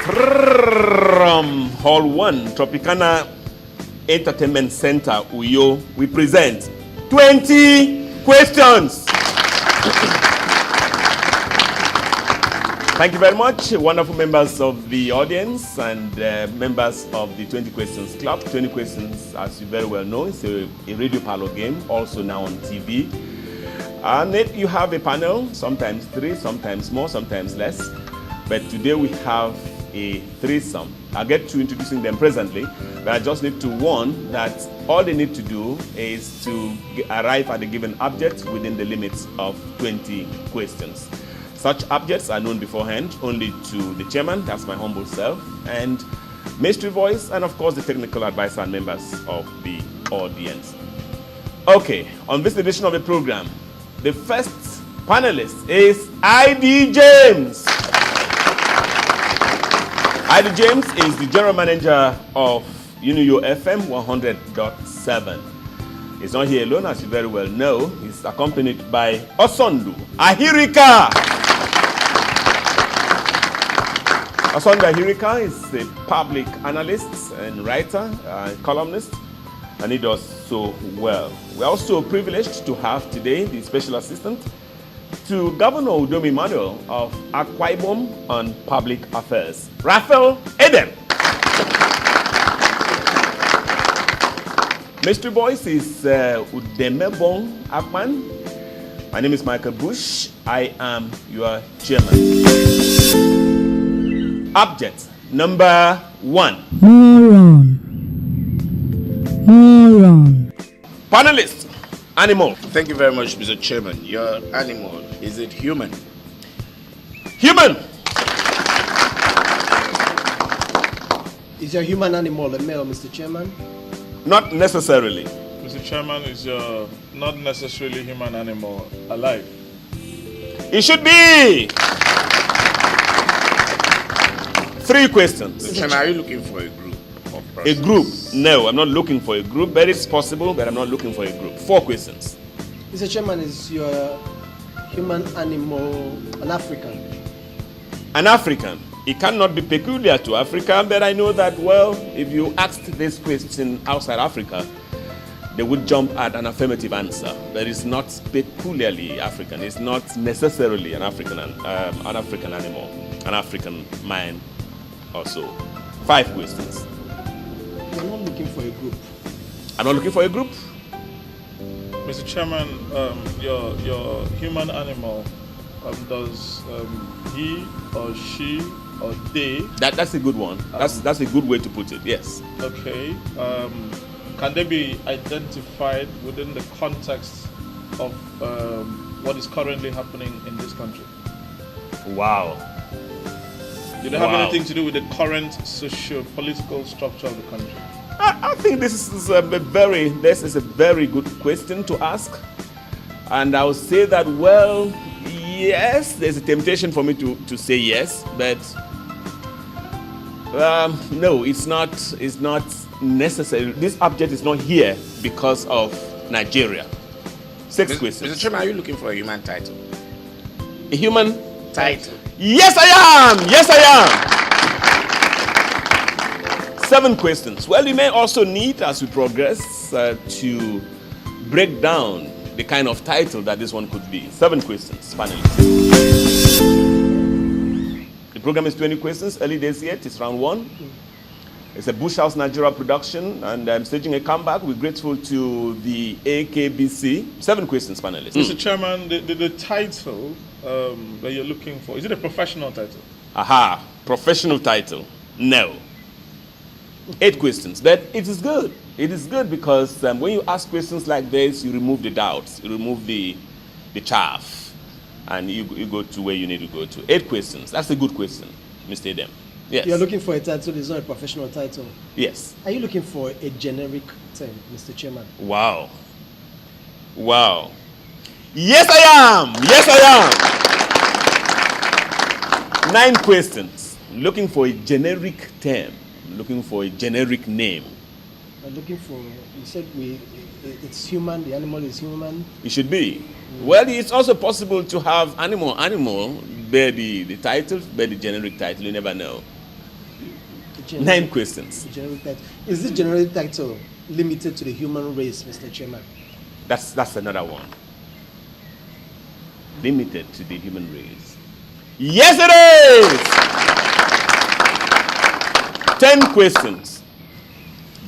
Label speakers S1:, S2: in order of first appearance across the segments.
S1: From Hall 1, Tropicana Entertainment Center, Uyo, we present 20 questions. Thank you very much, wonderful members of the audience and members of the 20 Questions Club. 20 Questions, as you very well know, is a radio parlor game, also now on TV. And you have a panel, sometimes 3, sometimes more, sometimes less. But today we have a threesome. I'll get to introducing them presently, but I just need to warn that all they need to do is to arrive at a given object within the limits of 20 questions. Such objects are known beforehand only to the chairman, that's my humble self, and mystery voice, and of course the technical advisor and members of the audience. Okay, on this edition of the program, the first panelist is ID James. ID James is the general manager of Uniyo FM 100.7. He's not here alone, as you very well know. He's accompanied by Osondu Ahirika. Osondu Ahirika is a public analyst and writer, columnist, and he does so well. We're also privileged to have today the special assistant to Governor Udomi Emmanuel of Akwa Ibom on public affairs, Raphael Edem. Mystery voice is Udemebong Akman. My name is Michael Bush. I am your chairman. Object number 1.
S2: Moron. Moron.
S1: Panelist, animal.
S3: Thank you very much, Mr. Chairman. Your animal, is it human?
S1: Human.
S4: Is your human animal a male, Mr. Chairman?
S1: Not necessarily.
S5: Mr. Chairman, is your not necessarily human animal alive?
S1: It should be. 3 questions.
S3: Mr. Chairman, are you looking for a group of
S1: A
S3: persons?
S1: group? No, I'm not looking for a group, but it's possible, but I'm not looking for a group. 4 questions.
S4: Mr. Chairman, is your human animal an African?
S1: An African. It cannot be peculiar to Africa, but I know that, well, if you asked this question outside Africa, they would jump at an affirmative answer. But it's not peculiarly African. It's not necessarily an African animal, an African man or so. 5 questions.
S4: You're not looking for a group.
S1: I'm not looking for a group.
S5: Mr. Chairman, your human animal, does he or she or they?
S1: That's a good one. That's a good way to put it. Yes.
S5: Okay. Can they be identified within the context of what is currently happening in this country?
S1: Wow.
S5: Do they have anything to do with the current socio-political structure of the country?
S1: I think this is a very good question to ask, and I would say that, well, yes, there's a temptation for me to say yes, but no, it's not necessary. This object is not here because of Nigeria. 6 questions.
S3: Mr. Chairman, are you looking for a human title?
S1: A human
S3: Title.
S1: Yes, I am. Yes, I am. 7 questions. Well, you may also need, as we progress, to break down the kind of title that this one could be. 7 questions, panelists. The program is 20 questions. Early days yet. It's round 1. It's a Bush House Nigeria production, and I'm staging a comeback. We're grateful to the AKBC. 7 questions, panelists.
S5: Mr. Chairman, the title that you're looking for, is it a professional title?
S1: Aha, professional title. No. 8 questions, but it is good. It is good because when you ask questions like this, you remove the doubts, you remove the chaff, and you go to where you need to go to. 8 questions. That's a good question, Mr. Edem. Yes.
S4: You're looking for a title, it's not a professional title.
S1: Yes.
S4: Are you looking for a generic term, Mr. Chairman?
S1: Wow. Wow. Yes, I am. Yes, I am. 9 questions. Looking for a generic term. Looking for a generic name.
S4: I'm looking for, you said it's human, the animal is human.
S1: It should be. Well, it's also possible to have animal bear the title, bear the generic title. You never know. 9 questions.
S4: Generic title. Is this generic title limited to the human race, Mr. Chairman?
S1: That's another one. Limited to the human race. Yes, it is! 10 questions.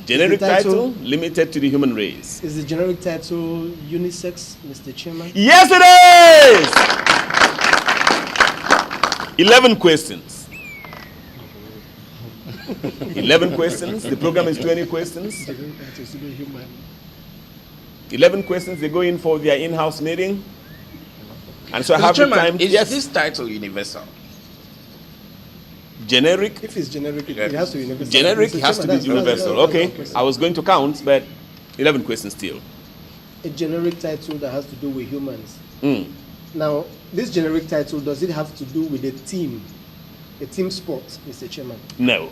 S1: Generic title limited to the human race.
S4: Is the generic title unisex, Mr. Chairman?
S1: Yes, it is! 11 questions. 11 questions. The program is 20 questions. 11 questions. They go in for their in-house meeting. And so I have the time.
S3: Is this title universal?
S1: Generic.
S4: If it's generic, it has to be universal.
S1: Generic
S4: Mr.
S1: has to be
S4: Chairman,
S1: universal. Okay. I was going to count, but 11 questions still.
S4: A generic title that has to do with humans.
S1: Mm.
S4: Now, this generic title, does it have to do with a team sport, Mr. Chairman?
S1: No.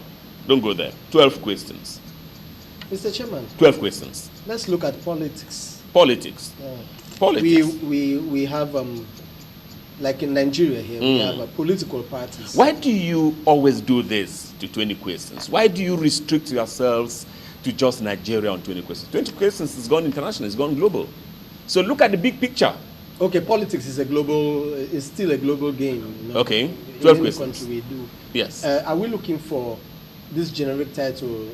S1: Don't go there. 12 questions.
S4: Mr. Chairman,
S1: 12 questions.
S4: let's look at politics.
S1: Politics. Politics.
S4: We have, like in Nigeria here, we have political parties.
S1: Why do you always do this to 20 questions? Why do you restrict yourselves to just Nigeria on 20 questions? 20 questions is gone international, it's gone global. So look at the big picture.
S4: Okay, politics is still a global game. You know?
S1: Okay,
S4: In
S1: 12
S4: any
S1: questions.
S4: country we do.
S1: Yes.
S4: Are we looking for this generic title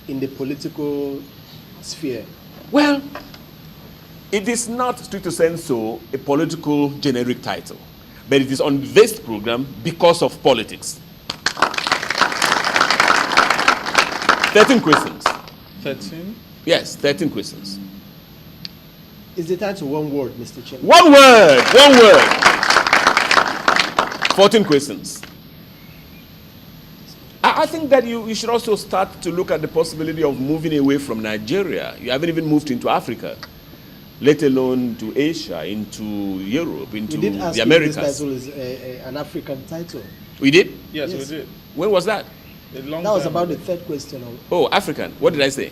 S4: in the political sphere?
S1: Well, it is not, strictly sensu, a political generic title, but it is on this program because of politics. 13 questions.
S5: 13.
S1: Yes, 13 questions.
S4: Is the title one word, Mr. Chairman?
S1: One word, one word. 14 questions. I think that you should also start to look at the possibility of moving away from Nigeria. You haven't even moved into Africa, let alone to Asia, into Europe, into
S4: We did ask
S1: the
S4: if
S1: Americas.
S4: this title is an African title.
S1: We did?
S5: Yes,
S4: Yes.
S5: we did.
S1: When was that?
S5: A long
S4: That was
S5: time
S4: about
S5: ago.
S4: the third question.
S1: Oh, African. What did I say?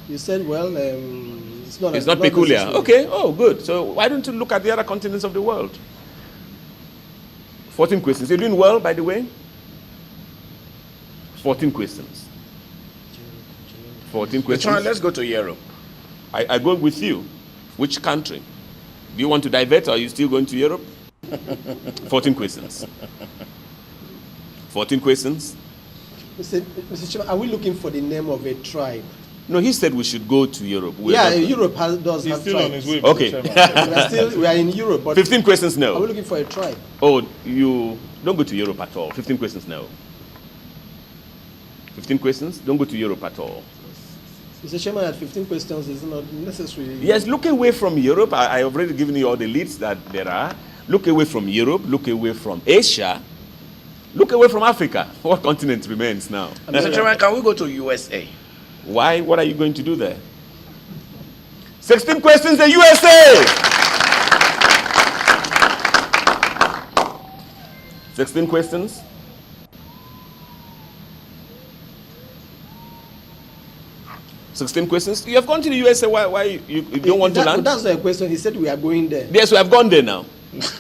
S4: You said, well, it's not.
S1: It's not peculiar.
S4: necessarily.
S1: Okay. Oh, good. So why don't you look at the other continents of the world? 14 questions. You're doing well, by the way. 14 questions. 14
S3: Mr.
S1: questions.
S3: Chairman, let's go to Europe.
S1: I go with you. Which country? Do you want to divert or are you still going to Europe? 14 questions. 14 questions.
S4: Mr. Chairman, are we looking for the name of a tribe?
S1: No, he said we should go to Europe.
S4: Europe does
S5: He's
S4: have
S5: still on his
S4: tribes.
S5: way.
S1: Okay.
S5: Mr. Chairman.
S4: We are in Europe, but
S1: 15 questions
S4: are we
S1: now.
S4: looking for a tribe?
S1: Oh, you don't go to Europe at all. 15 questions now. 15 questions, don't go to Europe at all.
S4: Mr. Chairman, at 15 questions is not necessary.
S1: Yes, look away from Europe. I have already given you all the leads that there are. Look away from Europe, look away from Asia, look away from Africa. What continent remains now?
S3: Mr. Chairman, can we go to USA?
S1: Why? What are you going to do there? 16 questions, the USA! 16 questions. You have gone to the USA. Why you don't want to land?
S4: That's not a question. He said we are going there.
S1: Yes, we have gone there now.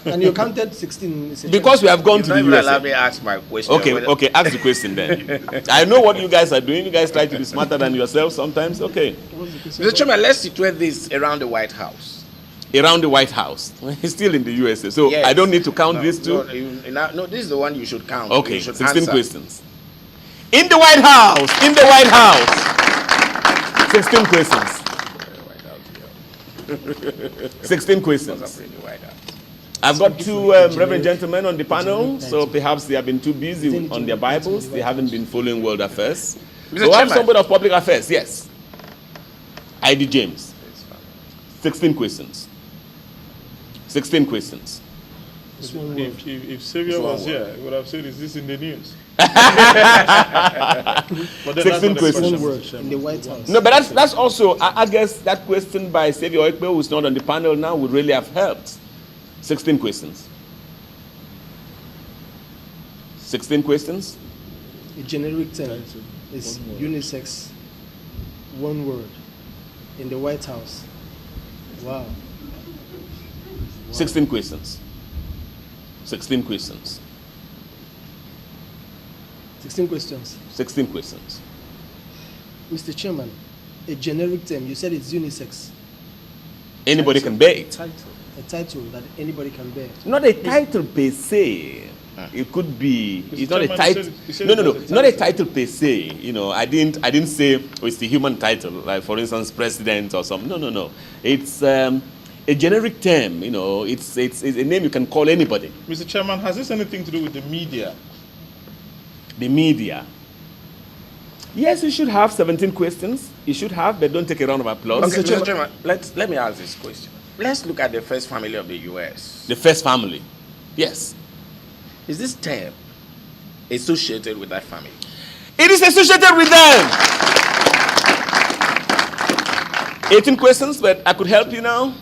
S4: And you counted 16. Mr.
S1: Because we have gone to
S3: You're
S1: the
S3: not even allowed
S1: USA.
S3: me to ask my question.
S1: Okay,
S3: whether-
S1: okay, ask the question then. I know what you guys are doing. You guys try to be smarter than yourself sometimes. Okay.
S3: Mr. Chairman, let's situate this around the White House.
S1: Around the White House. He's still in the USA. So
S3: Yes.
S1: I don't need to count
S3: No,
S1: these two.
S3: No, this is the one you should count.
S1: Okay,
S3: You should
S1: 16
S3: answer.
S1: questions. In the White House. In the White House. 16 questions. 16 questions.
S3: What's up in the White House?
S1: I've got two reverend gentlemen on the panel, so perhaps they have been too busy on their Bibles. They haven't been following world affairs.
S3: Mr.
S1: So I have
S3: Chairman.
S1: somebody of public affairs, yes. ID James. 16 questions. 16 questions.
S5: If Savior was here, he would have said, "Is this in the news?" But then
S1: 16
S5: that's not the
S1: questions.
S4: One
S5: question,
S4: word
S5: Mr. Chairman.
S4: in the White House.
S1: No, but that's also, I guess that question by Savior Oekpe, who's not on the panel now, would really have helped. 16 questions. 16 questions.
S4: A generic term is unisex, one word, in the White House. Wow.
S1: 16 questions. 16 questions.
S4: 16 questions.
S1: 16 questions.
S4: Mr. Chairman, a generic term, you said it's unisex.
S1: Anybody can bear it.
S4: A title that anybody can bear.
S1: Not a title per se. It could be. It's not a title. No. Not a title per se. You know, I didn't say it's the human title, like for instance, president or something. No. It's a generic term. You know, it's a name you can call anybody.
S5: Mr. Chairman, has this anything to do with the media?
S1: The media. Yes, you should have 17 questions. You should have, but don't take a round of applause.
S3: Okay, Mr. Chairman, let me ask this question. Let's look at the first family of the U.S.
S1: The first family. Yes.
S3: Is this term associated with that family?
S1: It is associated with them. 18 questions, but I could help you now.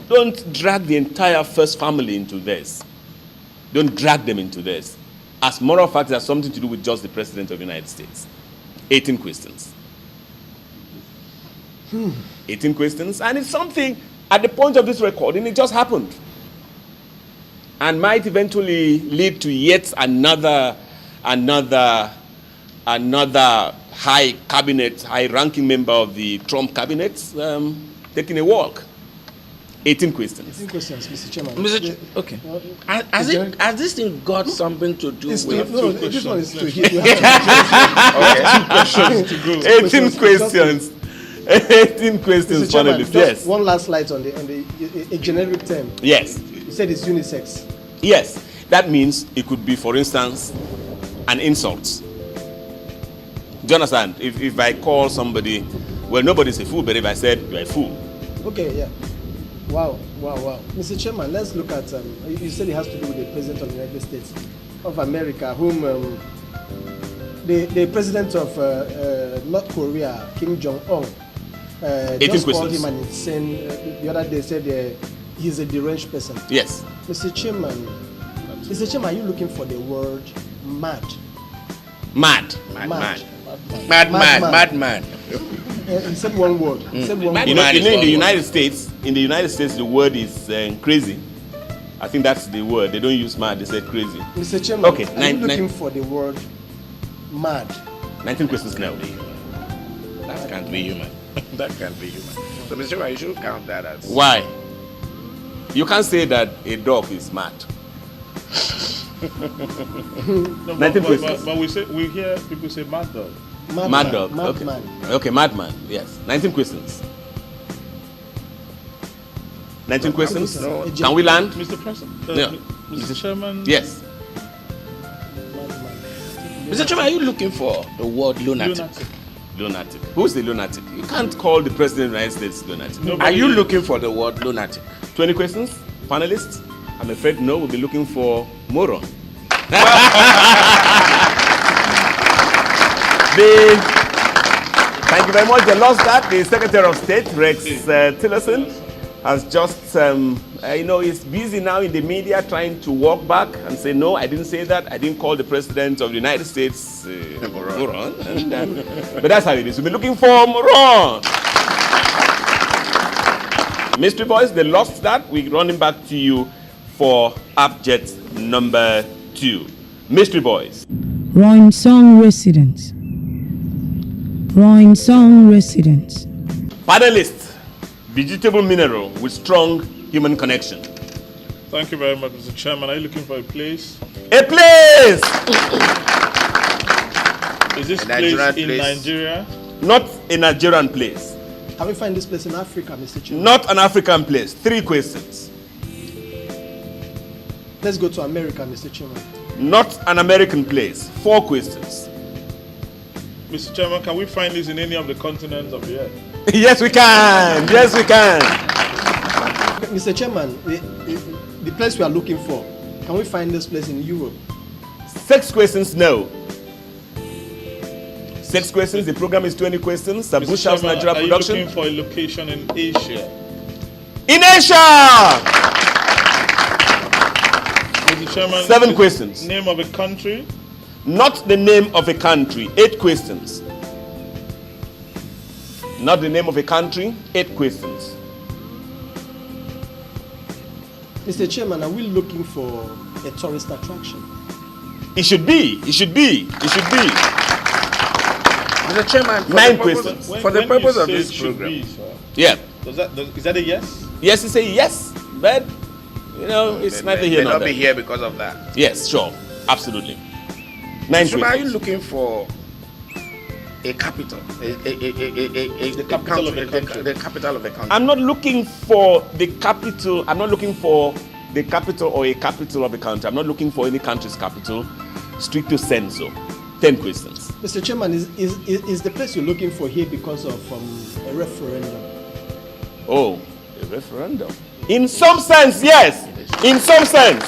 S1: Don't drag the entire first family into this. Don't drag them into this. As a matter of fact, it has something to do with just the President of the United States. 18 questions. 18 questions, and it's something at the point of this recording, it just happened. And might eventually lead to yet another high-ranking member of the Trump cabinet taking a walk. 18 questions.
S4: 18 questions, Mr. Chairman.
S3: Okay. Has this thing got something to do with...
S4: No, this one is to hear.
S1: 18 questions. 18 questions, panelists. Yes.
S4: One last slide on a generic term.
S1: Yes.
S4: You said it's unisex.
S1: Yes. That means it could be, for instance, an insult. Do you understand? If I call somebody, well, nobody's a fool, but if I said you're a fool.
S4: Okay, yeah. Wow. Mr. Chairman, let's look at, you said it has to do with the President of the United States of America, whom the President of North Korea, Kim Jong-un, just called him an insane, the other day said he's a deranged person.
S1: Yes.
S4: Mr. Chairman, are you looking for the word mad?
S3: Madman.
S4: He said one word. He said one word.
S1: In the United States, the word is crazy. I think that's the word. They don't use mad, they say crazy.
S4: Mr. Chairman,
S1: okay,
S4: are you looking for the word mad?
S1: 19 questions now.
S3: That can't be human. That can't be human. So, Mr. Chairman, you should count that as...
S1: Why? You can't say that a dog is mad.
S5: No, but we hear people say mad dog.
S1: Mad dog.
S4: Madman.
S1: Okay, madman. Yes. 19 questions. 19 questions.
S3: No.
S1: Can we land?
S5: Mr. President,
S1: Mr.
S5: Chairman.
S1: Yes.
S3: Mr. Chairman, are you looking for the word lunatic?
S1: Lunatic. Who's the lunatic? You can't call the President of the United States lunatic.
S3: Are you looking for the word lunatic?
S1: 20 questions, panelists? I'm afraid no, we'll be looking for moron. Thank you very much. They lost that. The Secretary of State, Rex Tillerson, has just, he's busy now in the media trying to walk back and say, no, I didn't say that. I didn't call the President of the United States moron. But that's how it is. We'll be looking for moron. Mystery Boys, they lost that. We're running back to you for abject number 2. Mystery Boys.
S2: Roinsong residents.
S1: Panelists, vegetable mineral with strong human connection.
S5: Thank you very much, Mr. Chairman. Are you looking for a place?
S1: A place!
S5: Is this place in Nigeria?
S1: Not a Nigerian place.
S4: Can we find this place in Africa, Mr. Chairman?
S1: Not an African place. 3 questions.
S4: Let's go to America, Mr. Chairman.
S1: Not an American place. 4 questions.
S5: Mr. Chairman, can we find this in any of the continents of the earth?
S1: Yes, we can. Yes, we can.
S4: Mr. Chairman, the place we are looking for, can we find this place in Europe?
S1: 6 questions, no. 6 questions. The program is 20 questions. Bush House Nigeria production.
S5: Are you looking for a location in Asia?
S1: In Asia!
S5: Mr. Chairman,
S1: 7 questions.
S5: Name of a country?
S1: Not the name of a country. 8 questions. Not the name of a country. 8 questions.
S4: Mr. Chairman, are we looking for a tourist attraction?
S1: It should be.
S3: Mr. Chairman,
S1: 9 questions.
S3: For the purpose of this program.
S1: Yeah.
S5: Is that a yes?
S1: Yes, you say yes, but it's neither here
S3: May
S1: nor
S3: not
S1: there.
S3: be here because of that.
S1: Yes, sure, absolutely. 9
S3: Mr.
S1: questions.
S3: Are you looking for a capital?
S5: The capital of the country.
S3: The capital of the country.
S1: I'm not looking for the capital. I'm not looking for the capital or a capital of a country. I'm not looking for any country's capital. Stricto sensu. 10 questions.
S4: Mr. Chairman, is the place you're looking for here because of a referendum?
S1: Oh, a referendum. In some sense, yes. In some sense.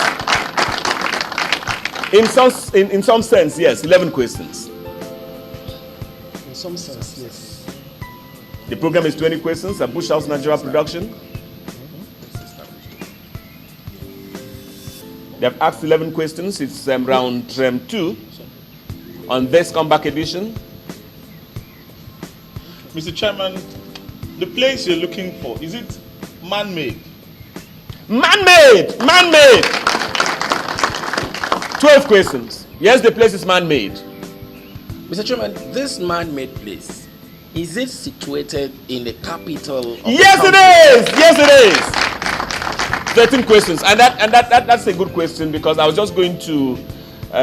S1: In some sense, yes. 11 questions.
S4: In some sense, yes.
S1: The program is 20 questions. A Bush House Nigeria production. They have asked 11 questions. It's round 2 on this comeback edition.
S5: Mr. Chairman, the place you're looking for, is it man-made?
S1: Man-made! 12 questions. Yes, the place is man-made.
S3: Mr. Chairman, this man-made place, is it situated in the capital of
S1: Yes,
S3: the
S1: it
S3: country?
S1: is! Yes, it is! 13 questions. And that's a good question, because I was just going to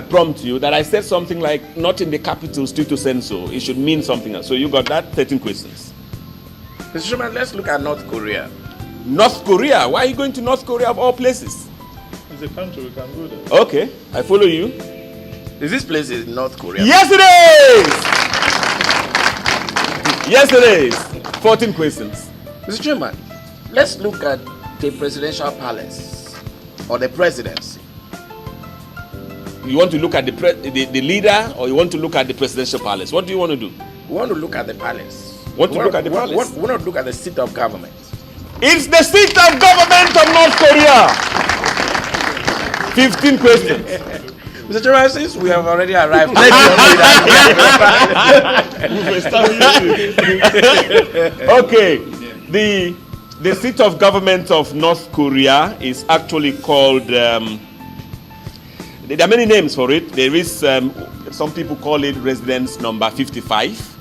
S1: prompt you that I said something like, not in the capital, stricto sensu. It should mean something else. So you got that? 13 questions.
S3: Mr. Chairman, let's look at North Korea.
S1: North Korea? Why are you going to North Korea of all places?
S5: It's a country, we can go there.
S1: Okay, I follow you.
S3: Is this place in North Korea?
S1: Yes, it is! Yes, it is. 14 questions.
S3: Mr. Chairman, let's look at the presidential palace or the presidency.
S1: You want to look at the leader, or you want to look at the presidential palace? What do you want to do?
S3: We want to look at the palace.
S1: We want to look at the palace?
S3: We want to look at the seat of government.
S1: It's the seat of government of North Korea. 15 questions.
S3: Mr. Chairman, since we have already arrived,
S1: Okay, the seat of government of North Korea is actually called. There are many names for it. There is some people call it residence number 55.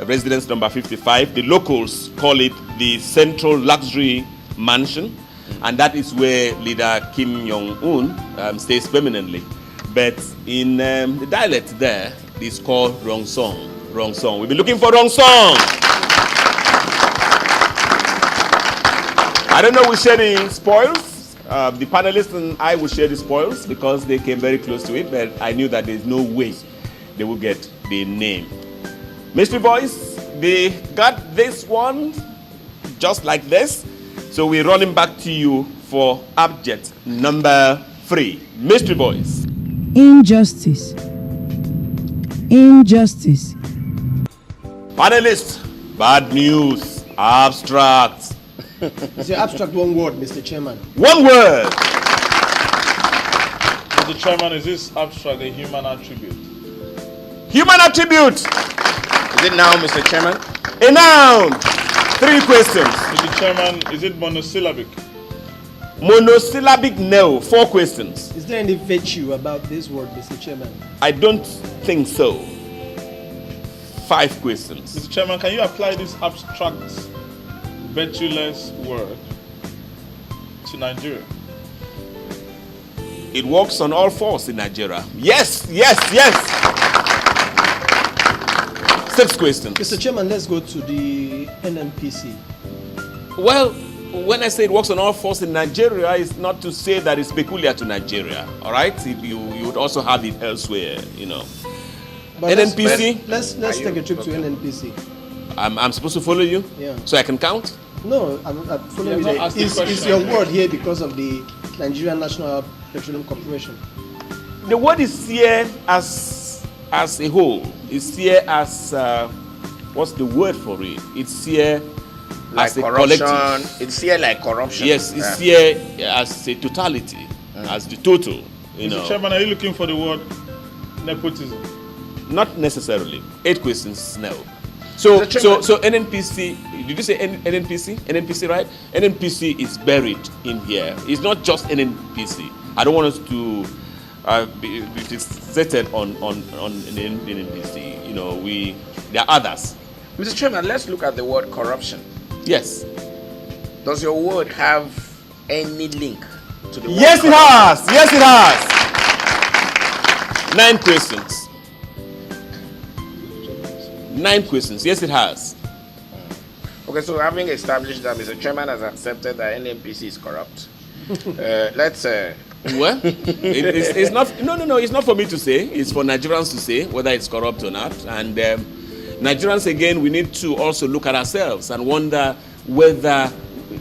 S1: Residence number 55. The locals call it the Central Luxury Mansion, and that is where leader Kim Jong-un stays permanently. But in the dialect there, it's called Rongsong. Rongsong. We've been looking for Rongsong. I don't know, we share the spoils. The panelists and I will share the spoils because they came very close to it, but I knew that there's no way they will get the name. Mystery Boys, they got this one just like this. So we're running back to you for abject number 3. Mystery Boys.
S2: Injustice. Injustice.
S1: Panelists, bad news. Abstract.
S4: It's your abstract one word, Mr. Chairman.
S1: One word.
S5: Mr. Chairman, is this abstract a human attribute?
S1: Human attribute.
S3: Is it now, Mr. Chairman?
S1: A noun. 3 questions.
S5: Mr. Chairman, is it monosyllabic?
S1: Monosyllabic, no. 4 questions.
S4: Is there any virtue about this word, Mr. Chairman?
S1: I don't think so. 5 questions.
S5: Mr. Chairman, can you apply this abstract, virtueless word to Nigeria?
S1: It works on all 4s in Nigeria. Yes, yes, yes. 6 questions.
S4: Mr. Chairman, let's go to the NNPC.
S1: Well, when I say it works on all 4s in Nigeria, it's not to say that it's peculiar to Nigeria. All right? You would also have it elsewhere, you know.
S4: But
S1: NNPC?
S4: Let's take a trip to NNPC.
S1: I'm supposed to follow you?
S4: Yeah.
S1: So I can count?
S4: No, I'm following
S5: Yeah,
S4: you.
S5: not asking
S4: It's
S5: questions.
S4: your word here because of the Nigerian National Petroleum Corporation.
S1: The word is here as a whole. It's here as, what's the word for it? It's here
S3: Like
S1: as a
S3: corruption.
S1: collective.
S3: It's here like corruption.
S1: Yes, it's here as a totality, as the total. You
S5: Mr.
S1: know,
S5: Chairman, are you looking for the word nepotism?
S1: not necessarily. 8 questions now. So
S3: Mr. Chairman.
S1: so NNPC. Did you say NNPC? NNPC, right? NNPC is buried in here. It's not just NNPC. I don't want us to It is stated on the NPC. You know, there are others.
S3: Mr. Chairman, let's look at the word corruption.
S1: Yes.
S3: Does your word have any link to the word
S1: Yes,
S3: corruption?
S1: it has. Yes, it has. 9 questions. 9 questions. Yes, it has.
S3: Okay, so having established that Mr. Chairman has accepted that NNPC is corrupt, let's...
S1: Well, it's not. No. It's not for me to say. It's for Nigerians to say whether it's corrupt or not. And Nigerians, again, we need to also look at ourselves and wonder whether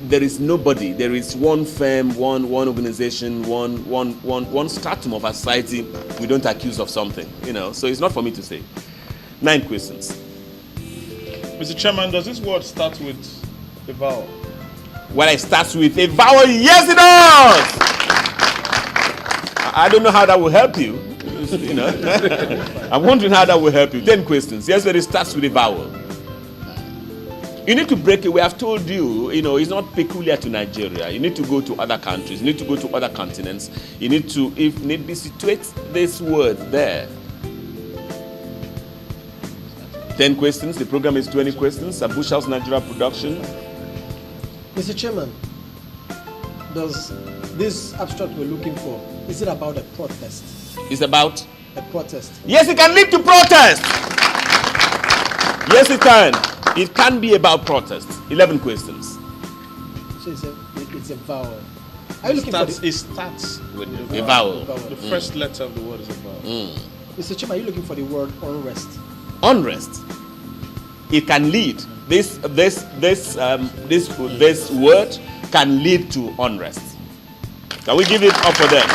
S1: there is nobody. There is one firm, one organization, one stratum of our society we don't accuse of something. You know. So it's not for me to say. 9 questions.
S5: Mr. Chairman, does this word start with a vowel?
S1: Well, it starts with a vowel. Yes, it does. I don't know how that will help you. You know, I'm wondering how that will help you. 10 questions. Yes, but it starts with a vowel. You need to break away. I've told you, you know, it's not peculiar to Nigeria. You need to go to other countries. You need to go to other continents. You need to, if need be, situate this word there. 10 questions. The program is 20 questions. A Bush House Nigeria production.
S4: Mr. Chairman, does this abstract we're looking for, is it about a protest?
S1: It's about
S4: A protest.
S1: Yes, it can lead to protest. Yes, it can. It can be about protest. 11 questions.
S4: So it's a vowel. Are you looking for
S5: It starts with
S1: A vowel.
S5: The first letter of the word is a vowel.
S4: Mr. Chairman, are you looking for the word unrest?
S1: Unrest. It can lead. This word can lead to unrest. Can we give it up for them?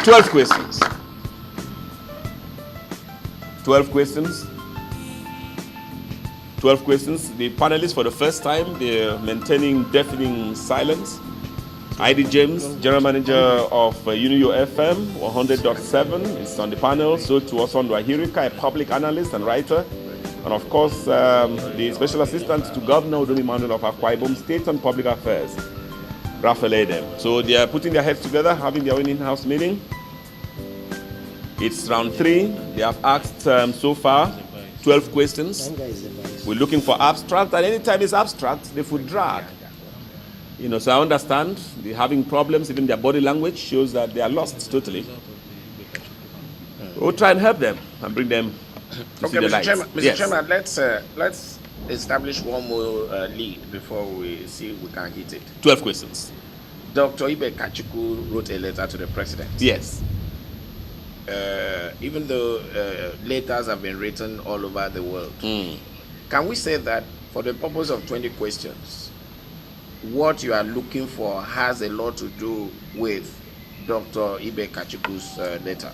S1: 12 questions. 12 questions. 12 questions. The panelists, for the first time, they're maintaining deafening silence. ID James, General Manager of Unio FM 100.7, is on the panel. So to Osondu Ahirika, a public analyst and writer. And of course, the Special Assistant to Governor Udom Emmanuel of Akwa Ibom State on Public Affairs, Raphael Edem. So they are putting their heads together, having their own in-house meeting. It's round 3. They have asked so far 12 questions. We're looking for abstract, and anytime it's abstract, they would drag. You know, so I understand they're having problems. Even their body language shows that they are lost totally. We'll try and help them and bring them to see the light.
S3: Mr. Chairman, let's establish one more lead before we see if we can hit it.
S1: 12 questions.
S3: Dr. Ibe Kachuku wrote a letter to the president.
S1: Yes.
S3: Even though letters have been written all over the world, can we say that for the purpose of 20 questions, what you are looking for has a lot to do with Dr. Ibe Kachuku's letter?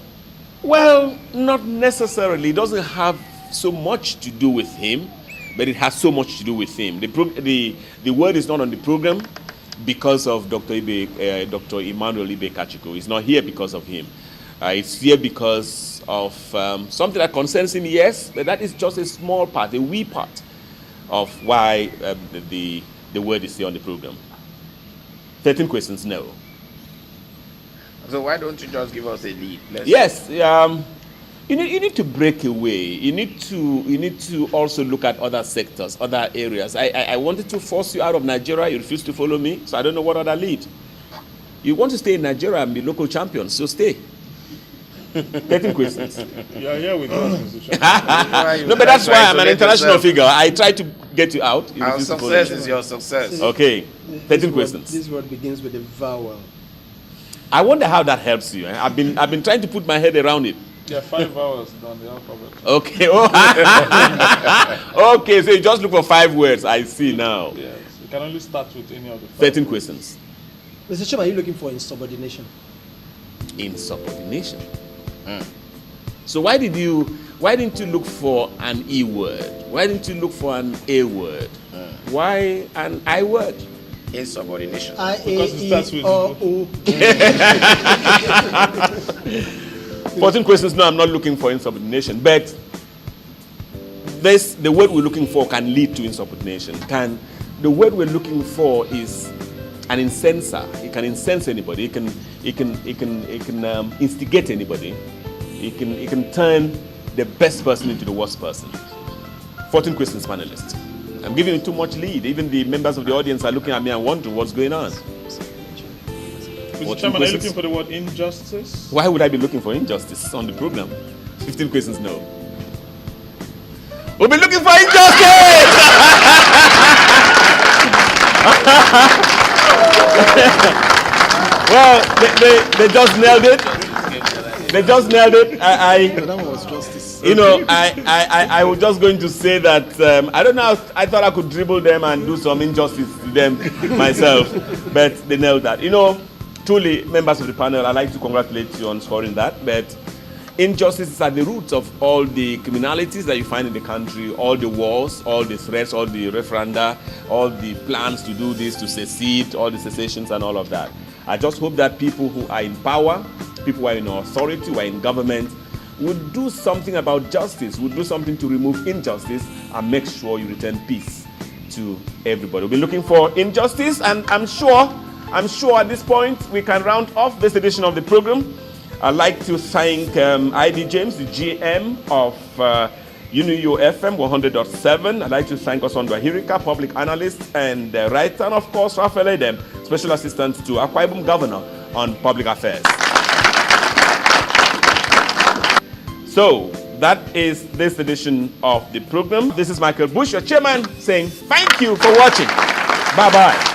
S1: Well, not necessarily. It doesn't have so much to do with him, but it has so much to do with him. The word is not on the program because of Dr. Emmanuel Ibe Kachuku. It's not here because of him. It's here because of something that concerns him, yes, but that is just a small part, a wee part of why the word is here on the program. 13 questions, no.
S3: So why don't you just give us a lead?
S1: Yes, you need to break away. You need to also look at other sectors, other areas. I wanted to force you out of Nigeria. You refused to follow me, so I don't know what other lead. You want to stay in Nigeria and be local champions, so stay. 13 questions.
S5: You are here with us, Mr. Chairman.
S1: No, but that's why I'm an international figure. I try to get you out. You
S3: Our success is your success.
S1: Okay, 13 questions.
S4: This word begins with a vowel.
S1: I wonder how that helps you. I've been trying to put my head around it.
S5: There are 5 vowels on the alphabet.
S1: Okay. Oh. Okay, so you just look for 5 words. I see now.
S5: Yes, you can only start with any of the 5
S1: 13
S5: words.
S1: questions.
S4: Mr. Chairman, are you looking for insubordination?
S1: Insubordination. So why didn't you look for an E word? Why didn't you look for an A word? Why an I word?
S3: Insubordination.
S5: Because it starts with
S4: I-A-E-O-O.
S1: 14 questions. No, I'm not looking for insubordination, but the word we're looking for can lead to insubordination. The word we're looking for is an incenser. He can incense anybody. He can instigate anybody. He can turn the best person into the worst person. 14 questions, panelists. I'm giving you too much lead. Even the members of the audience are looking at me and wondering what's going on.
S5: Mr. Chairman, are you looking for the word injustice?
S1: Why would I be looking for injustice on the program? 15 questions, no. We'll be looking for injustice! Well, they just nailed it. They just nailed it.
S4: That was justice.
S1: You know, I was just going to say that I don't know. I thought I could dribble them and do some injustice to them myself, but they nailed that. You know, truly, members of the panel, I'd like to congratulate you on scoring that. But injustice is at the root of all the criminalities that you find in the country, all the wars, all the threats, all the referenda, all the plans to do this, to secede, all the secessions and all of that. I just hope that people who are in power, people who are in authority, who are in government, would do something about justice, would do something to remove injustice and make sure you return peace to everybody. We'll be looking for injustice, and I'm sure at this point we can round off this edition of the program. I'd like to thank ID James, the GM of UNIO FM 100.7. I'd like to thank Osondu Ahirika, public analyst and writer, and of course Raphael Edem, special assistant to Akwa Ibom Governor on public affairs. So that is this edition of the program. This is Michael Bush, your chairman, saying thank you for watching. Bye-bye.